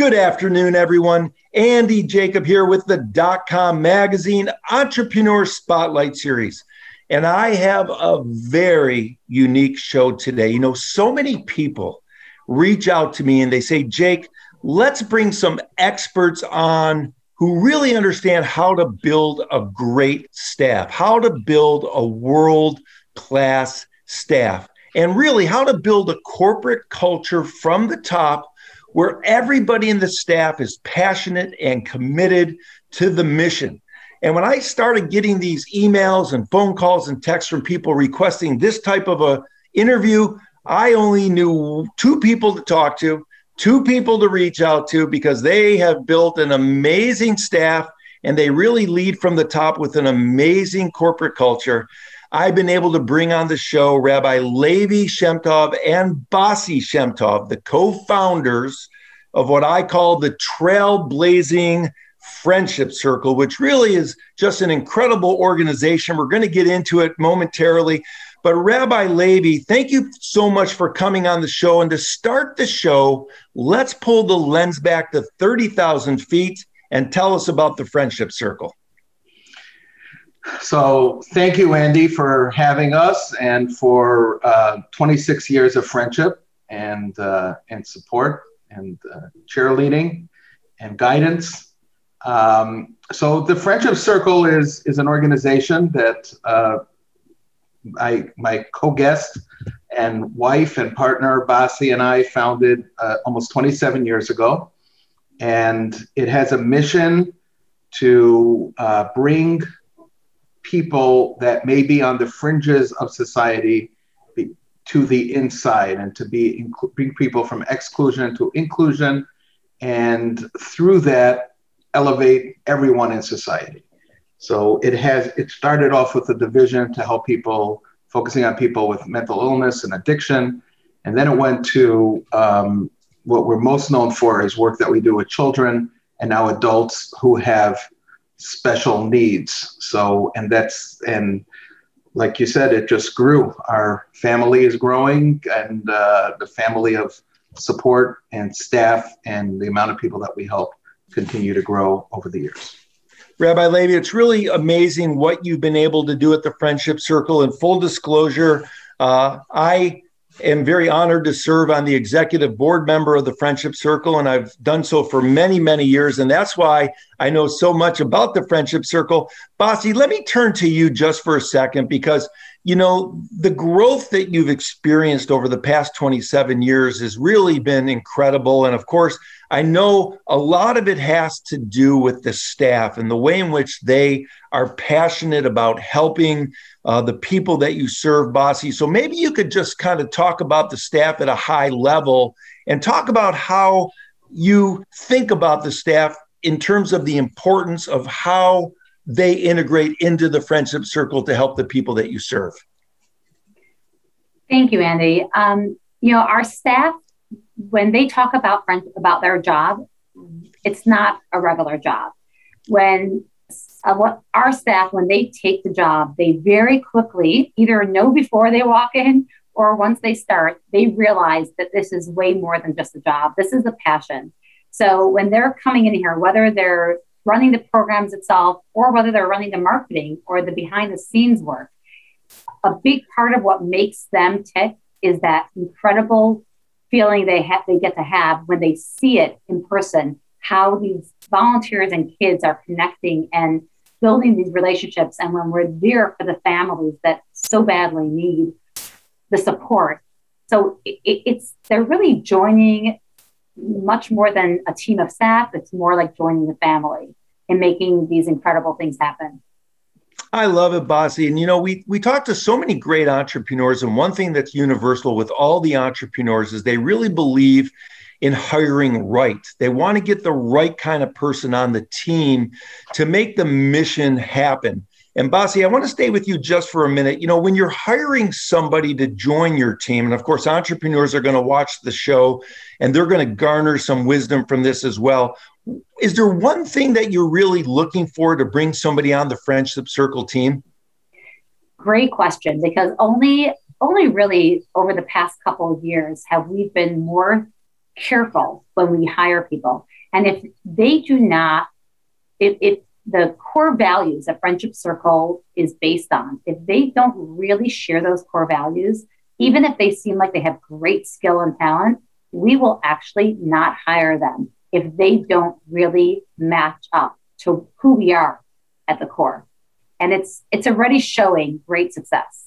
Good afternoon, everyone. Andy Jacob here with the DotCom Magazine Entrepreneur Spotlight Series. And I have a very unique show today. You know, so many people reach out to me and they say, Jake, let's bring some experts on who really understand how to build a great staff, how to build a world-class staff, and really how to build a corporate culture from the top where everybody in the staff is passionate and committed to the mission. And when I started getting these emails and phone calls and texts from people requesting this type of a interview, I only knew two people to talk to, two people to reach out to, because they have built an amazing staff and they really lead from the top with an amazing corporate culture. I've been able to bring on the show Rabbi Levi Shemtov and Bassie Shemtov, the co-founders of what I call the Trailblazing Friendship Circle, which really is just an incredible organization. We're going to get into it momentarily. But Rabbi Levi, thank you so much for coming on the show. And to start the show, let's pull the lens back to 30,000 feet and tell us about the Friendship Circle. So thank you, Andy, for having us and for 26 years of friendship and support and cheerleading and guidance. So the Friendship Circle is an organization that my co-guest and wife and partner, Bassie, and I founded almost 27 years ago. And it has a mission to bring people that may be on the fringes of society to the inside, and to bring people from exclusion to inclusion, and through that elevate everyone in society. So it started off with a division to help people, focusing on people with mental illness and addiction, and then it went to what we're most known for is work that we do with children and now adults who have special needs. So, and like you said, it just grew. Our family is growing, and the family of support and staff and the amount of people that we help continue to grow over the years. Rabbi Levi, it's really amazing what you've been able to do at the Friendship Circle. In full disclosure, I am very honored to serve on the executive board member of the Friendship Circle, and I've done so for many, many years, and that's why I know so much about the Friendship Circle. Bassie, let me turn to you just for a second, because, you know, the growth that you've experienced over the past 27 years has really been incredible. And of course, I know a lot of it has to do with the staff and the way in which they are passionate about helping the people that you serve, Bassie. So maybe you could just kind of talk about the staff at a high level and talk about how you think about the staff in terms of the importance of how they integrate into the Friendship Circle to help the people that you serve. Thank you, Andy. You know, our staff, when they talk about their job, it's not a regular job. When our staff, when they take the job, they very quickly either know before they walk in or once they start, they realize that this is way more than just a job. This is a passion. So when they're coming in here, whether they're running the programs itself or whether they're running the marketing or the behind the scenes work, a big part of what makes them tick is that incredible feeling they get to have when they see it in person, how these volunteers and kids are connecting and building these relationships. And when we're there for the families that so badly need the support. So they're really joining much more than a team of staff. It's more like joining the family and making these incredible things happen. I love it, Bassie. And, you know, we talk to so many great entrepreneurs, and one thing that's universal with all the entrepreneurs is they really believe in hiring right. They want to get the right kind of person on the team to make the mission happen. And Bassie, I want to stay with you just for a minute. You know, when you're hiring somebody to join your team, and of course, entrepreneurs are going to watch the show and they're going to garner some wisdom from this as well. Is there one thing that you're really looking for to bring somebody on the Friendship Circle team? Great question, because only really over the past couple of years have we been more careful when we hire people. And if they do not, if the core values that Friendship Circle is based on, if they don't really share those core values, even if they seem like they have great skill and talent, we will actually not hire them if they don't really match up to who we are at the core. And it's already showing great success.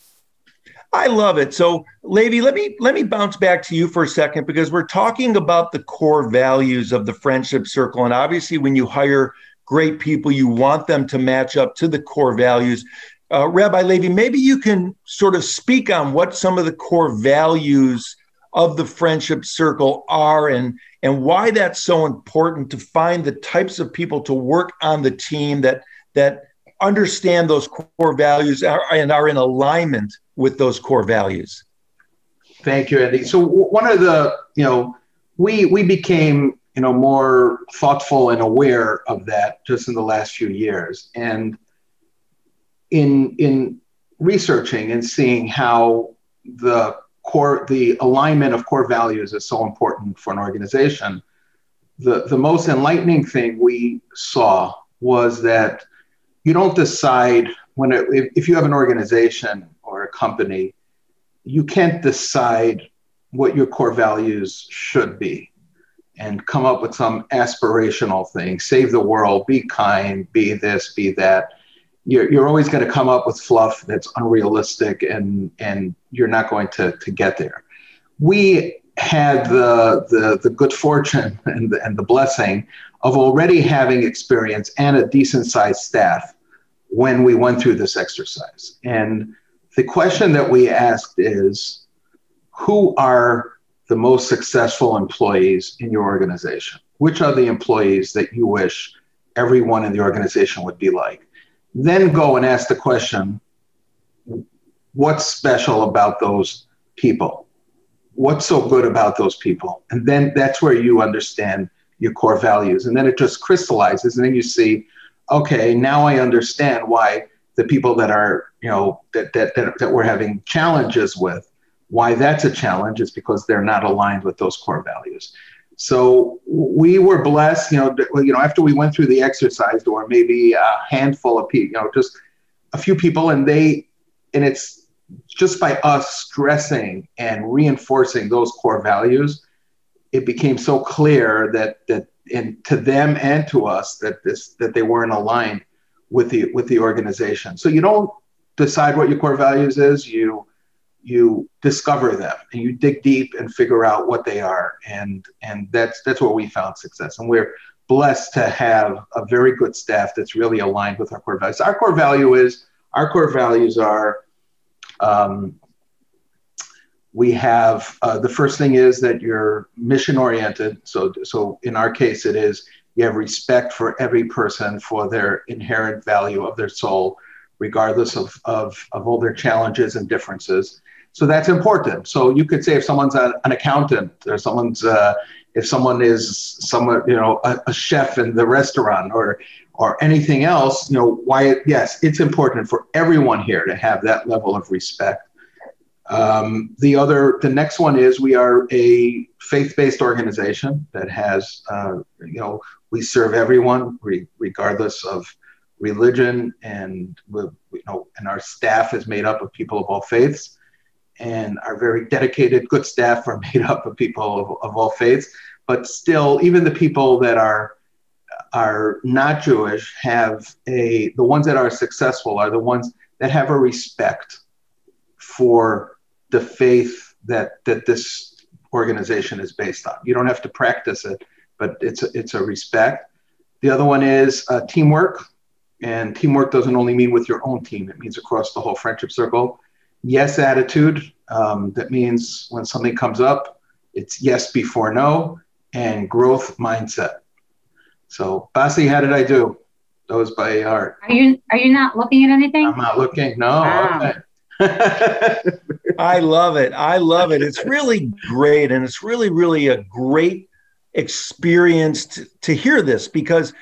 I love it. So, Levi, let me bounce back to you for a second, because we're talking about the core values of the Friendship Circle. And obviously, when you hire great people, you want them to match up to the core values. Rabbi Levi, maybe you can sort of speak on what some of the core values of the Friendship Circle are, and why that's so important to find the types of people to work on the team that understand those core values and are in alignment with those core values. Thank you, Andy. So one of the, we became, more thoughtful and aware of that just in the last few years. And in researching and seeing how the alignment of core values is so important for an organization, the most enlightening thing we saw was that you don't decide if you have an organization or a company, you can't decide what your core values should be and come up with some aspirational thing, save the world, be kind, be this, be that. You're always going to come up with fluff that's unrealistic, and you're not going to get there. We had the good fortune and the blessing of already having experience and a decent sized staff when we went through this exercise. And the question that we asked is, who are the most successful employees in your organization? Which are the employees that you wish everyone in the organization would be like? Then go and ask the question, what's special about those people? What's so good about those people? And then that's where you understand your core values. And then it just crystallizes. And then you see, okay, now I understand why the people that are, that we're having challenges with, why that's a challenge is because they're not aligned with those core values. So we were blessed, after we went through the exercise, there were maybe a handful of people, just a few people, and it's just by us stressing and reinforcing those core values, it became so clear that to them and to us that they weren't aligned with the organization. So you don't decide what your core values is, you discover them and you dig deep and figure out what they are. And that's where we found success. And we're blessed to have a very good staff that's really aligned with our core values. Our core values are, we have, the first thing is that you're mission oriented. So in our case, it is, you have respect for every person for their inherent value of their soul, regardless of all their challenges and differences. So that's important. So you could say if someone's an accountant, or if someone is a chef in the restaurant or anything else, yes, it's important for everyone here to have that level of respect. The next one is, we are a faith-based organization that has, we serve everyone regardless of religion, and and our staff is made up of people of all faiths, and our very dedicated, good staff are made up of people of all faiths. But still, even the people that are not Jewish the ones that are successful are the ones that have a respect for the faith that this organization is based on. You don't have to practice it, but it's a respect. The other one is teamwork. And teamwork doesn't only mean with your own team, it means across the whole Friendship Circle. Yes attitude, that means when something comes up, it's yes before no, and growth mindset. So Bassie, how did I do? Those by heart. Are you not looking at anything? I'm not looking, no, wow. Okay. I love it. It's really great. And it's really, really a great experience to hear this, because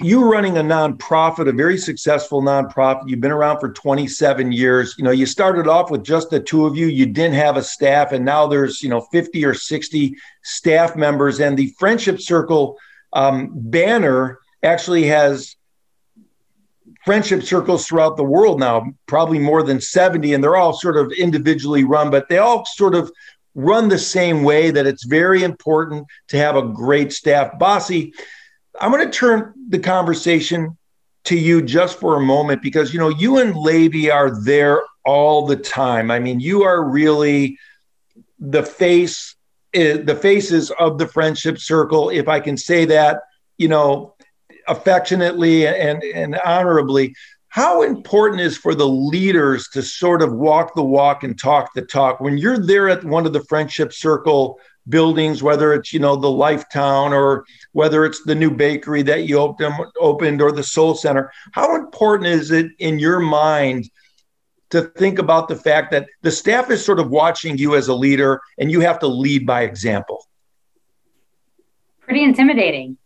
you running a nonprofit, a very successful nonprofit. You've been around for 27 years. You started off with just the two of you. You didn't have a staff, and now there's 50 or 60 staff members. And the Friendship Circle banner actually has friendship circles throughout the world now, probably more than 70, and they're all sort of individually run, but they all sort of run the same way, that it's very important to have a great staff. Bassie, I'm going to turn the conversation to you just for a moment, because, you and Levi are there all the time. I mean, you are really the faces of the Friendship Circle, if I can say that, affectionately and honorably. How important is for the leaders to sort of walk the walk and talk the talk when you're there at one of the Friendship Circle buildings, whether it's, the Lifetown or whether it's the new bakery that you opened or the Soul Center? How important is it in your mind to think about the fact that the staff is sort of watching you as a leader and you have to lead by example? Pretty intimidating.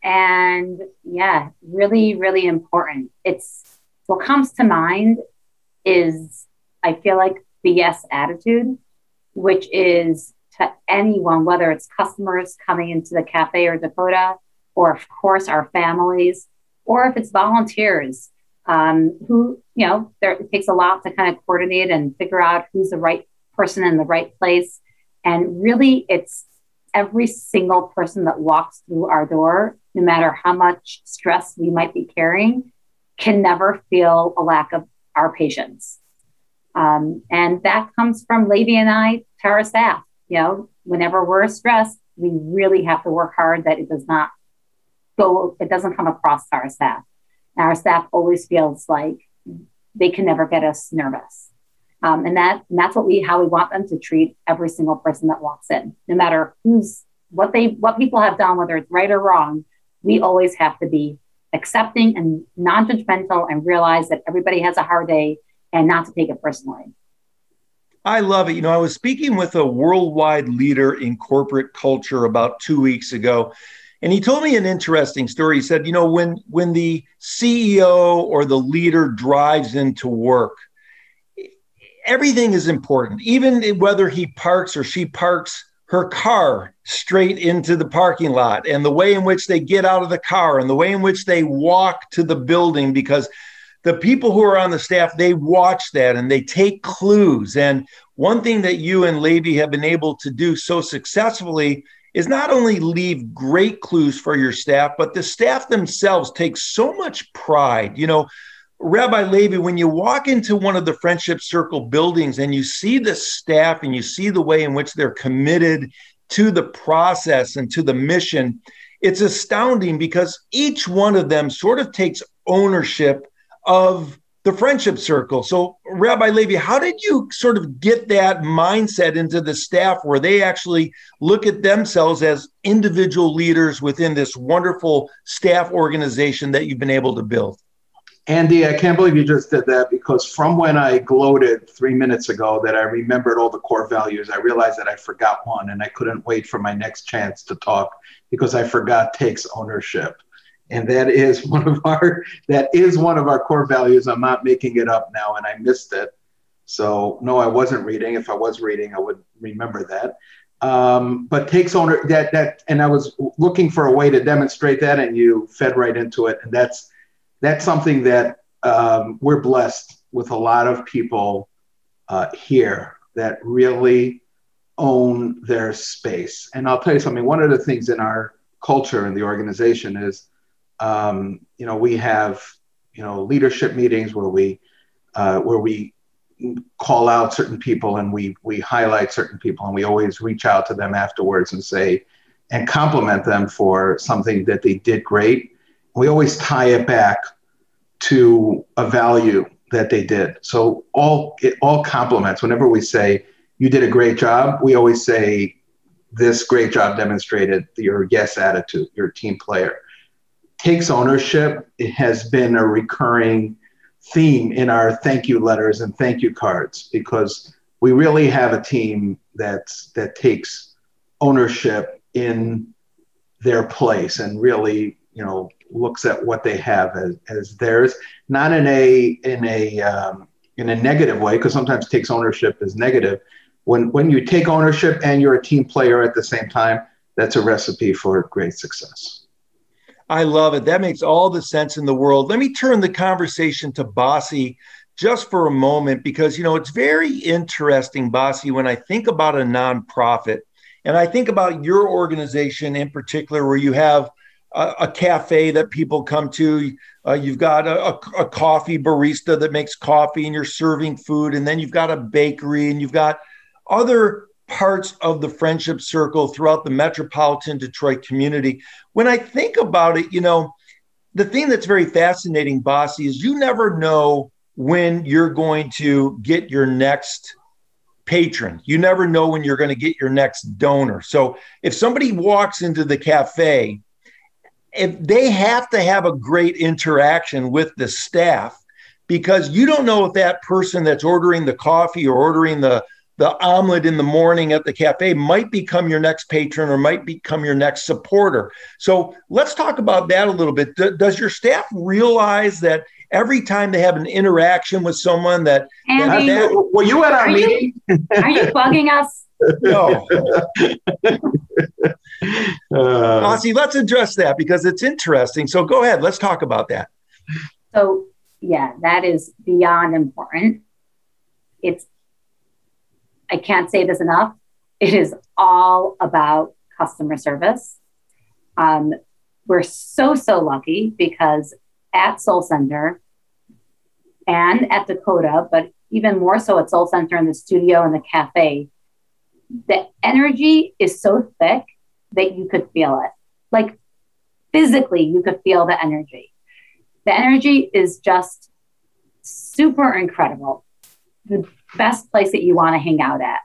And yeah, really, really important. It's what comes to mind is, I feel like, the yes attitude, which is to anyone, whether it's customers coming into the cafe or Dakota, or of course our families, or if it's volunteers who, it takes a lot to kind of coordinate and figure out who's the right person in the right place. And really, it's every single person that walks through our door, no matter how much stress we might be carrying, can never feel a lack of our patience. And that comes from Levi and I to our staff. Whenever we're stressed, we really have to work hard that it doesn't come across to our staff. And our staff always feels like they can never get us nervous. And that's how we want them to treat every single person that walks in, no matter what people have done, whether it's right or wrong. We always have to be accepting and non-judgmental and realize that everybody has a hard day and not to take it personally. I love it. I was speaking with a worldwide leader in corporate culture about 2 weeks ago, and he told me an interesting story. He said, when the CEO or the leader drives into work, everything is important, even whether he parks or she parks her car straight into the parking lot, and the way in which they get out of the car and the way in which they walk to the building, because the people who are on the staff, they watch that and they take clues. And one thing that you and Levi have been able to do so successfully is not only leave great clues for your staff, but the staff themselves take so much pride. Rabbi Levi, when you walk into one of the Friendship Circle buildings and you see the staff and you see the way in which they're committed to the process and to the mission, it's astounding, because each one of them sort of takes ownership of the Friendship Circle. So, Rabbi Levi, how did you sort of get that mindset into the staff where they actually look at themselves as individual leaders within this wonderful staff organization that you've been able to build? Andy, I can't believe you just did that, because from when I gloated 3 minutes ago that I remembered all the core values, I realized that I forgot one, and I couldn't wait for my next chance to talk because I forgot takes ownership. And that is one of our core values. I'm not making it up now, and I missed it. So no, I wasn't reading. If I was reading, I would remember that. But takes owner and I was looking for a way to demonstrate that, and you fed right into it. And that's something that we're blessed with, a lot of people here that really own their space. And I'll tell you something, one of the things in our culture in the organization is, we have, leadership meetings where we call out certain people and we highlight certain people, and we always reach out to them afterwards and say, and compliment them for something that they did great. We always tie it back to a value that they did. So all compliments, whenever we say, you did a great job, we always say, this great job demonstrated your yes attitude, you're a team player. Takes ownership. It has been a recurring theme in our thank you letters and thank you cards, because we really have a team that takes ownership in their place and really looks at what they have as theirs, not in a negative way, because sometimes takes ownership is negative. When you take ownership and you're a team player at the same time, that's a recipe for great success. I love it. That makes all the sense in the world. Let me turn the conversation to Bassie just for a moment, because, it's very interesting, Bassie, when I think about a nonprofit, and I think about your organization in particular, where you have a cafe that people come to. You've got a coffee barista that makes coffee, and you're serving food. And then you've got a bakery, and you've got other parts of the friendship circle throughout the metropolitan Detroit community. When I think about it, the thing that's very fascinating, Bassie, is you never know when you're going to get your next patron. You never know when you're going to get your next donor. So if somebody walks into the cafe, if they have to have a great interaction with the staff, because you don't know if that person that's ordering the coffee or ordering the omelet in the morning at the cafe might become your next patron or might become your next supporter. So let's talk about that a little bit. Does your staff realize that every time they have an interaction with someone that... Andy, were you at our meeting? Are you bugging us? No. Bassie, let's address that because it's interesting. So go ahead. Let's talk about that. So, yeah, that is beyond important. I can't say this enough. It is all about customer service. We're so lucky because at Soul Center and at Dakota, but even more so at Soul Center in the studio and the cafe, the energy is so thick that you could feel it. Like physically, you could feel the energy. The energy is just super incredible. The best place that you want to hang out at.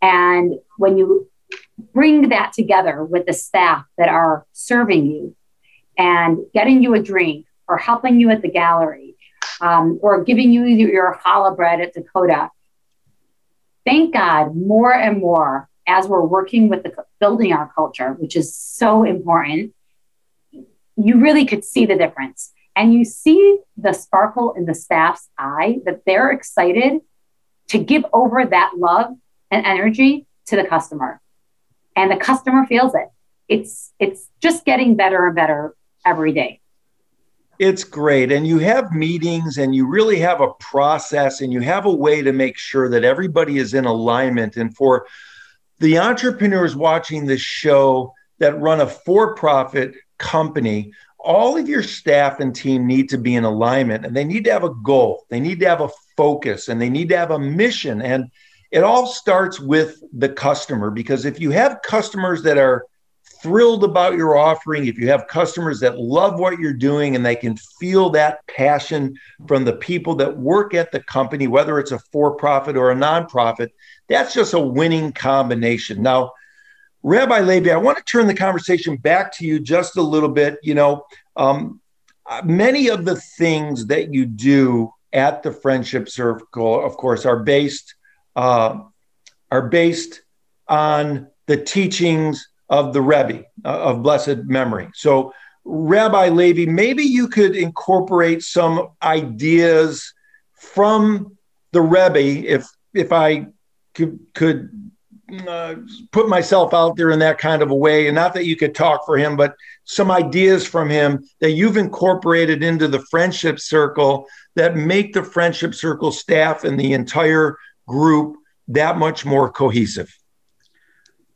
And when you bring that together with the staff that are serving you and getting you a drink or helping you at the gallery or giving you your challah bread at Dakota, thank God more and more as we're working with building our culture, which is so important, you really could see the difference. And you see the sparkle in the staff's eye that they're excited to give over that love and energy to the customer. And the customer feels it. It's just getting better and better every day. It's great. And you have meetings and you really have a process and you have a way to make sure that everybody is in alignment. And for the entrepreneurs watching this show that run a for-profit company, all of your staff and team need to be in alignment, and they need to have a goal. They need to have a focus, and they need to have a mission. And it all starts with the customer, because if you have customers that are thrilled about your offering, if you have customers that love what you're doing and they can feel that passion from the people that work at the company, whether it's a for-profit or a nonprofit, that's just a winning combination. Now, Rabbi Levi, I want to turn the conversation back to you just a little bit. Many of the things that you do at the Friendship Circle, of course, are based on the teachings of the Rebbe of blessed memory. So, Rabbi Levi, maybe you could incorporate some ideas from the Rebbe, if I could put myself out there in that kind of a way, and not that you could talk for him, but some ideas from him that you've incorporated into the Friendship Circle that make the Friendship Circle staff and the entire group that much more cohesive.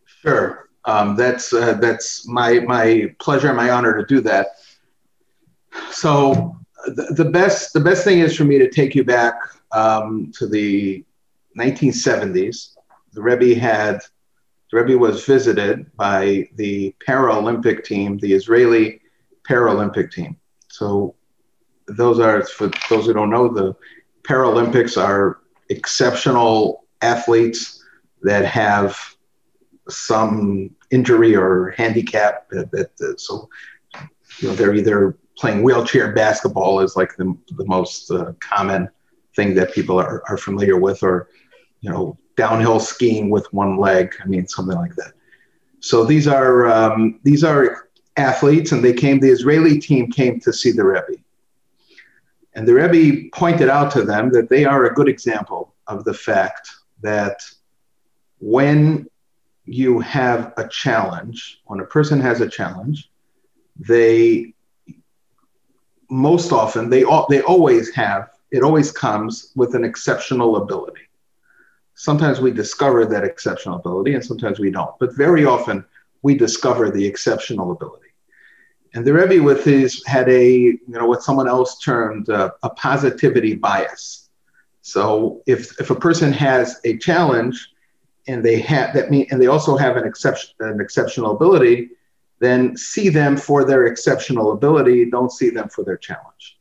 Sure. That's my pleasure and my honor to do that. So the best thing is for me to take you back to the 1970s. The Rebbe was visited by the Paralympic team, the Israeli Paralympic team. So those are, for those who don't know, the Paralympics are exceptional athletes that have some injury or handicap. So they're either playing wheelchair basketball is like the most common thing that people are familiar with, or downhill skiing with one leg. I mean, something like that. So these are athletes, and the Israeli team came to see the Rebbe. And the Rebbe pointed out to them that they are a good example of the fact that when you have a challenge, when a person has a challenge, they most often, they always have, it always comes with an exceptional ability. Sometimes we discover that exceptional ability and sometimes we don't, but very often we discover the exceptional ability. And the Rebbe had what someone else termed a positivity bias. So if a person has a challenge and they also have an exceptional ability, then see them for their exceptional ability, don't see them for their challenge.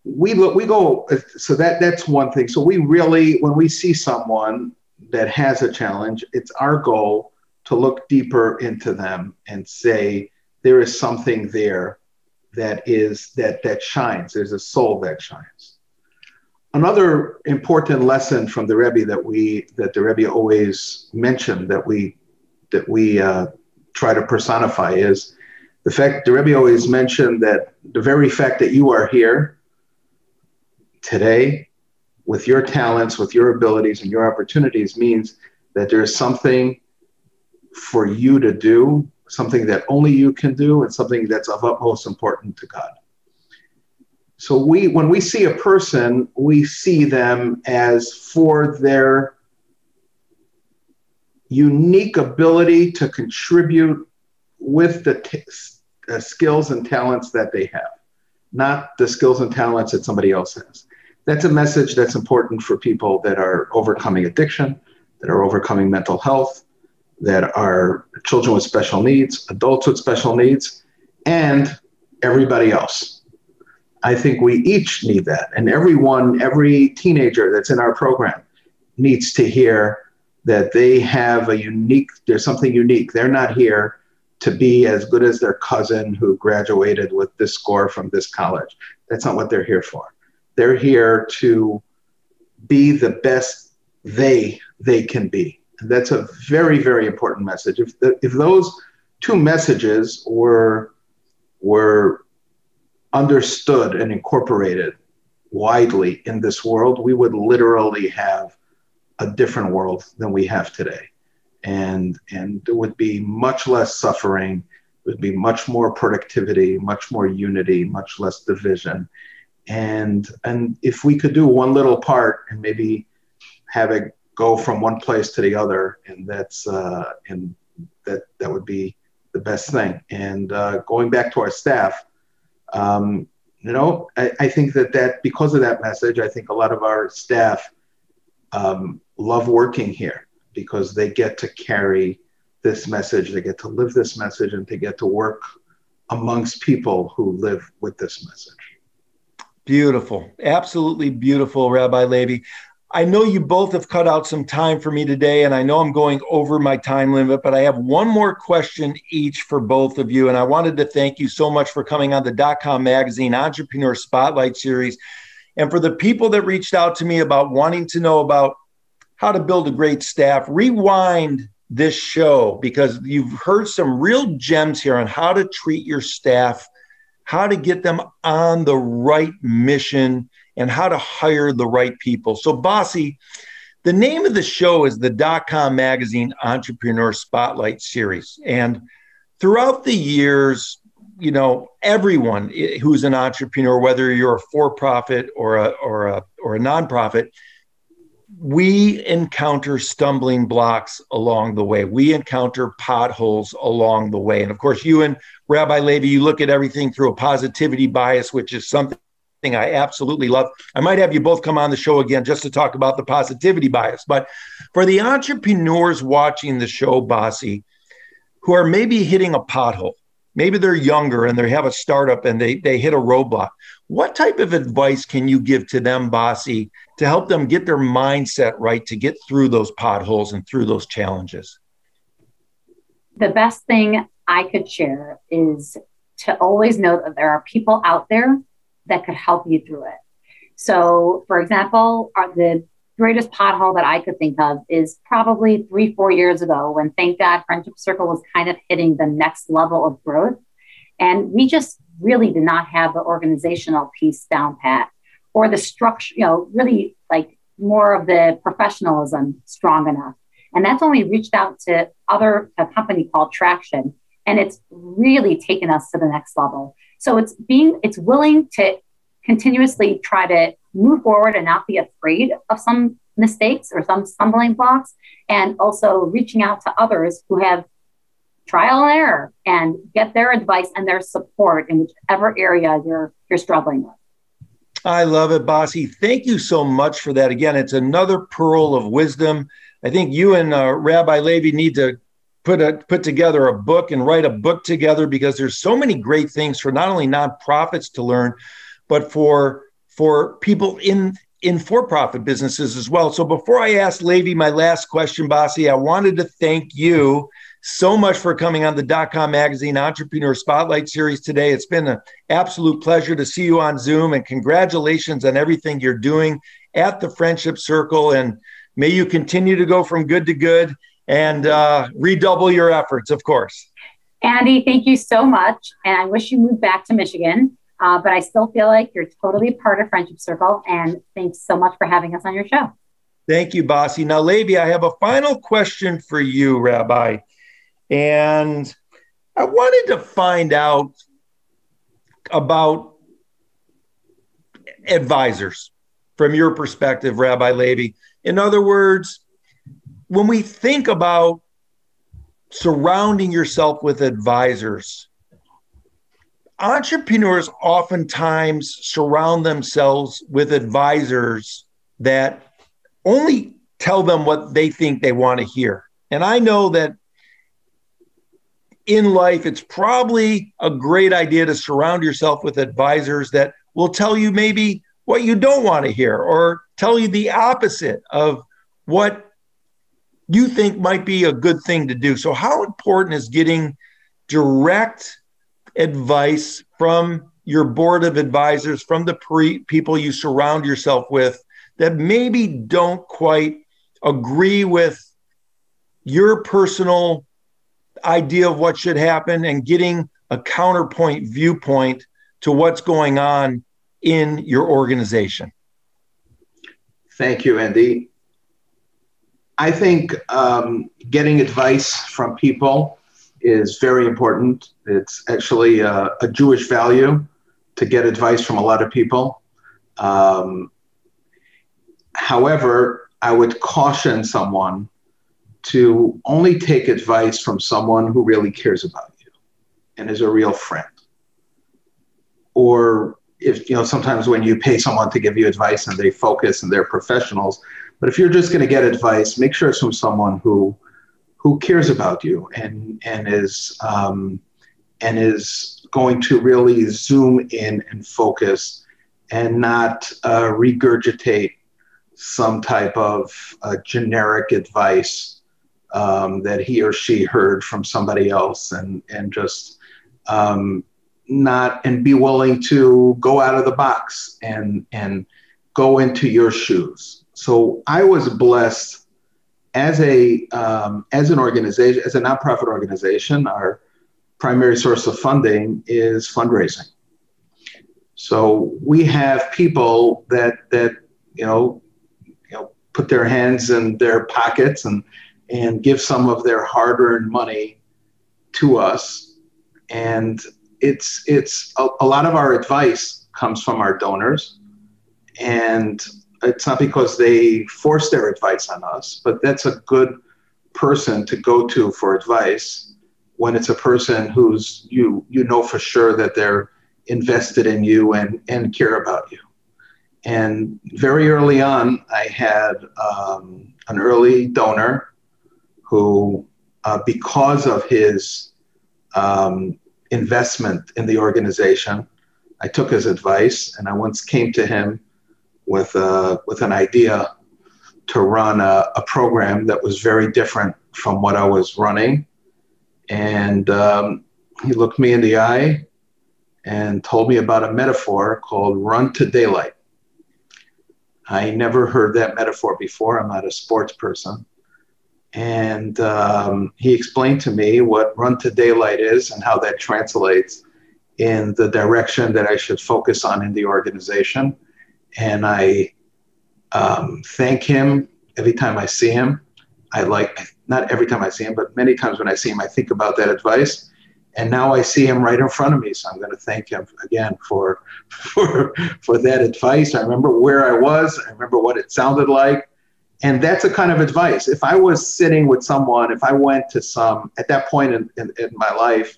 So that's one thing. So we really, when we see someone that has a challenge, it's our goal to look deeper into them and say, there is something there that shines. There's a soul that shines. Another important lesson from the Rebbe that the Rebbe always mentioned that we try to personify is the fact the Rebbe always mentioned that the very fact that you are here today with your talents, with your abilities and your opportunities means that there's something for you to do, something that only you can do, and something that's of utmost importance to God. So when we see a person, we see them as for their unique ability to contribute with the skills and talents that they have, not the skills and talents that somebody else has. That's a message that's important for people that are overcoming addiction, that are overcoming mental health, that are children with special needs, adults with special needs, and everybody else. I think we each need that. And every teenager that's in our program needs to hear that they have there's something unique. They're not here to be as good as their cousin who graduated with this score from this college. That's not what they're here for. They're here to be the best they can be. And that's a very, very important message. If those two messages were understood and incorporated widely in this world, we would literally have a different world than we have today. And there would be much less suffering, there would be much more productivity, much more unity, much less division. And if we could do one little part and maybe have it go from one place to the other, and that would be the best thing. And going back to our staff, I think that because of that message, I think a lot of our staff love working here because they get to carry this message, they get to live this message, and they get to work amongst people who live with this message. Beautiful. Absolutely beautiful, Rabbi Levi. I know you both have cut out some time for me today, and I know I'm going over my time limit, but I have one more question each for both of you. And I wanted to thank you so much for coming on the DotCom Magazine Entrepreneur Spotlight Series. And for the people that reached out to me about wanting to know about how to build a great staff, rewind this show because you've heard some real gems here on how to treat your staff, how to get them on the right mission, and how to hire the right people. So Bassie, the name of the show is the DotCom Magazine Entrepreneur Spotlight Series. And throughout the years, everyone who's an entrepreneur, whether you're a for-profit or a nonprofit, we encounter stumbling blocks along the way. We encounter potholes along the way. And of course, you and Rabbi Levi, you look at everything through a positivity bias, which is something I absolutely love. I might have you both come on the show again just to talk about the positivity bias. But for the entrepreneurs watching the show, Bassie, who are maybe hitting a pothole, maybe they're younger and they have a startup and they hit a roadblock, what type of advice can you give to them, Bassie, to help them get their mindset right to get through those potholes and through those challenges? The best thing I could share is to always know that there are people out there that could help you through it. So, for example, the greatest pothole that I could think of is probably 3-4 years ago when, thank God, Friendship Circle was kind of hitting the next level of growth. And we just really did not have the organizational piece down pat, or the structure, really like more of the professionalism strong enough. And that's when we reached out to a company called Traction, and it's really taken us to the next level. So it's willing to continuously try to move forward and not be afraid of some mistakes or some stumbling blocks, and also reaching out to others who have trial and error and get their advice and their support in whichever area you're struggling with. I love it, Bassie. Thank you so much for that. Again, it's another pearl of wisdom. I think you and Rabbi Levi need to put together a book and write a book together, because there's so many great things for not only nonprofits to learn, but for people in for-profit businesses as well. So before I ask Levi my last question, Bassie, I wanted to thank you so much for coming on the DotCom Magazine Entrepreneur Spotlight Series today. It's been an absolute pleasure to see you on Zoom, and congratulations on everything you're doing at the Friendship Circle. And may you continue to go from good to good and redouble your efforts, of course. Andy, thank you so much. And I wish you moved back to Michigan, but I still feel like you're totally part of Friendship Circle. And thanks so much for having us on your show. Thank you, Bassie. Now, Levi, I have a final question for you, Rabbi. And I wanted to find out about advisors from your perspective, Rabbi Levi. In other words, when we think about surrounding yourself with advisors, entrepreneurs oftentimes surround themselves with advisors that only tell them what they think they want to hear. And I know that in life, it's probably a great idea to surround yourself with advisors that will tell you maybe what you don't want to hear, or tell you the opposite of what you think might be a good thing to do. So how important is getting direct advice from your board of advisors, from the people you surround yourself with that maybe don't quite agree with your personal idea of what should happen, and getting a counterpoint viewpoint to what's going on in your organization? Thank you, Andy. I think getting advice from people is very important. It's actually a Jewish value to get advice from a lot of people. However, I would caution someone to only take advice from someone who really cares about you and is a real friend. Or if, sometimes when you pay someone to give you advice and they focus and they're professionals, but if you're just going to get advice, make sure it's from someone who cares about you and is going to really zoom in and focus, and not regurgitate some type of generic advice that he or she heard from somebody else, and just be willing to go out of the box and go into your shoes. So I was blessed as an organization, as a nonprofit organization. Our primary source of funding is fundraising. So we have people that put their hands in their pockets and give some of their hard-earned money to us. And it's a lot of our advice comes from our donors, and it's not because they force their advice on us, but that's a good person to go to for advice when it's a person who's you know for sure that they're invested in you and care about you. And very early on, I had an early donor who, because of his investment in the organization, I took his advice, and I once came to him with an idea to run a program that was very different from what I was running. And he looked me in the eye and told me about a metaphor called run to daylight. I never heard that metaphor before. I'm not a sports person. And he explained to me what run to daylight is and how that translates in the direction that I should focus on in the organization. And I thank him every time I see him. Not every time I see him, but many times when I see him, I think about that advice. And now I see him right in front of me. So I'm going to thank him again for that advice. I remember where I was. I remember what it sounded like. And that's a kind of advice. If I was sitting with someone, if I went to at that point in my life,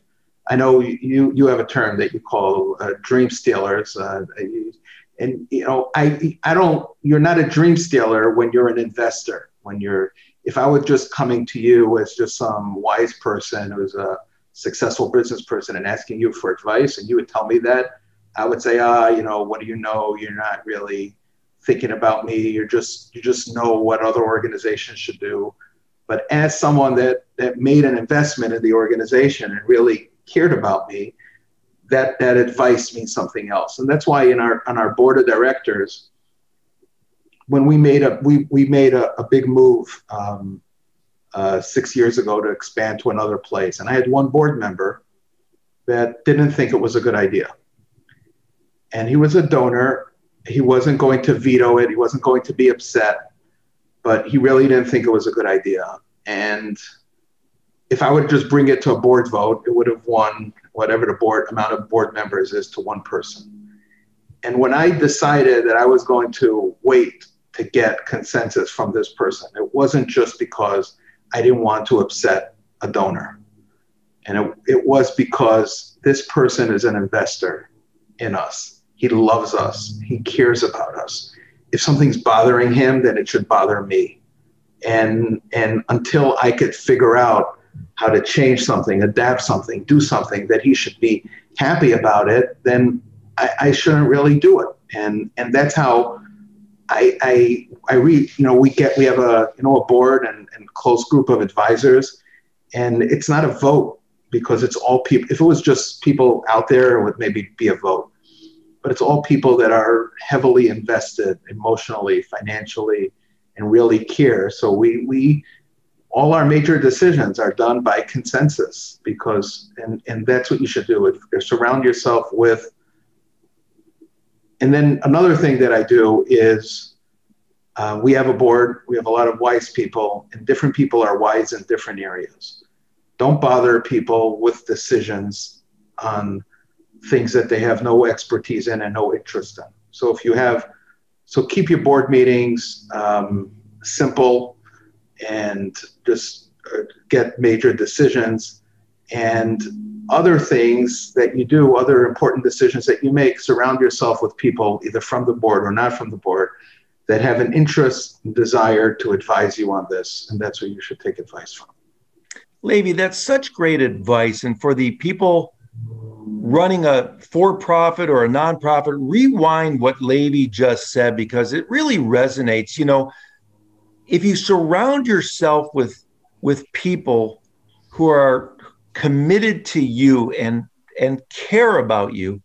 I know you have a term that you call dream stealers. And you're not a dream stealer when you're an investor. If I were just coming to you as just some wise person who's a successful business person and asking you for advice, and you would tell me that, I would say, what do you know? You're not really thinking about me. You just know what other organizations should do. But as someone that made an investment in the organization and really cared about me, that advice means something else. And that's why on our board of directors, when we made a big move 6 years ago to expand to another place, and I had one board member that didn't think it was a good idea. And he was a donor. He wasn't going to veto it. He wasn't going to be upset, but he really didn't think it was a good idea. And if I would just bring it to a board vote, it would have won whatever the amount of board members is to one person. And when I decided that I was going to wait to get consensus from this person, it wasn't just because I didn't want to upset a donor. And it was because this person is an investor in us. He loves us. He cares about us. If something's bothering him, then it should bother me. And until I could figure out how to change something, adapt something, do something that he should be happy about it, then I shouldn't really do it. And that's how I read. We have a board and close group of advisors, and it's not a vote because it's all people. If it was just people out there, it would maybe be a vote. But it's all people that are heavily invested emotionally, financially, and really care. So we all our major decisions are done by consensus and that's what you should do. Surround yourself with. And then another thing that I do is we have a board. We have a lot of wise people, and different people are wise in different areas. Don't bother people with decisions on things that they have no expertise in and no interest in. So keep your board meetings simple and just get major decisions, and other things that you do, other important decisions that you make, surround yourself with people either from the board or not from the board that have an interest and desire to advise you on this. And that's where you should take advice from. Levi, that's such great advice. And for the people running a for-profit or a nonprofit, rewind what Levi just said, because it really resonates. If you surround yourself with people who are committed to you and care about you,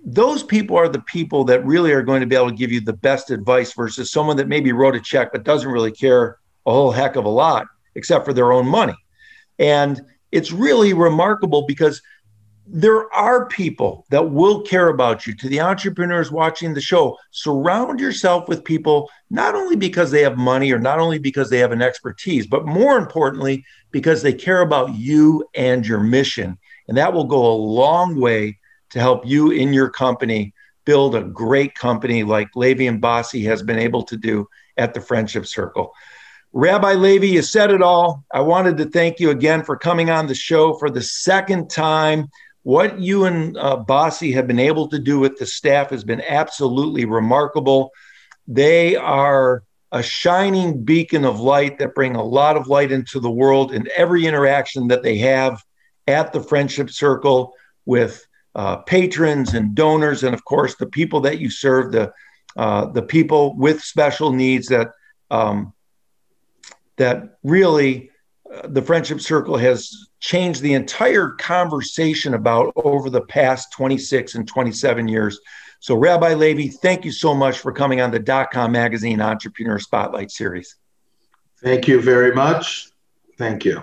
those people are the people that really are going to be able to give you the best advice versus someone that maybe wrote a check but doesn't really care a whole heck of a lot except for their own money. And it's really remarkable because there are people that will care about you. To the entrepreneurs watching the show, surround yourself with people, not only because they have money or not only because they have an expertise, but more importantly, because they care about you and your mission. And that will go a long way to help you in your company build a great company like Levi and Bassie has been able to do at the Friendship Circle. Rabbi Levi, you said it all. I wanted to thank you again for coming on the show for the second time. What you and Bassie have been able to do with the staff has been absolutely remarkable. They are a shining beacon of light that bring a lot of light into the world in every interaction that they have at the Friendship Circle with patrons and donors, and of course the people that you serve, the people with special needs that really the Friendship Circle has changed the entire conversation about over the past 26 and 27 years. So Rabbi Levi, thank you so much for coming on the DotCom Magazine Entrepreneur Spotlight Series. Thank you very much. Thank you.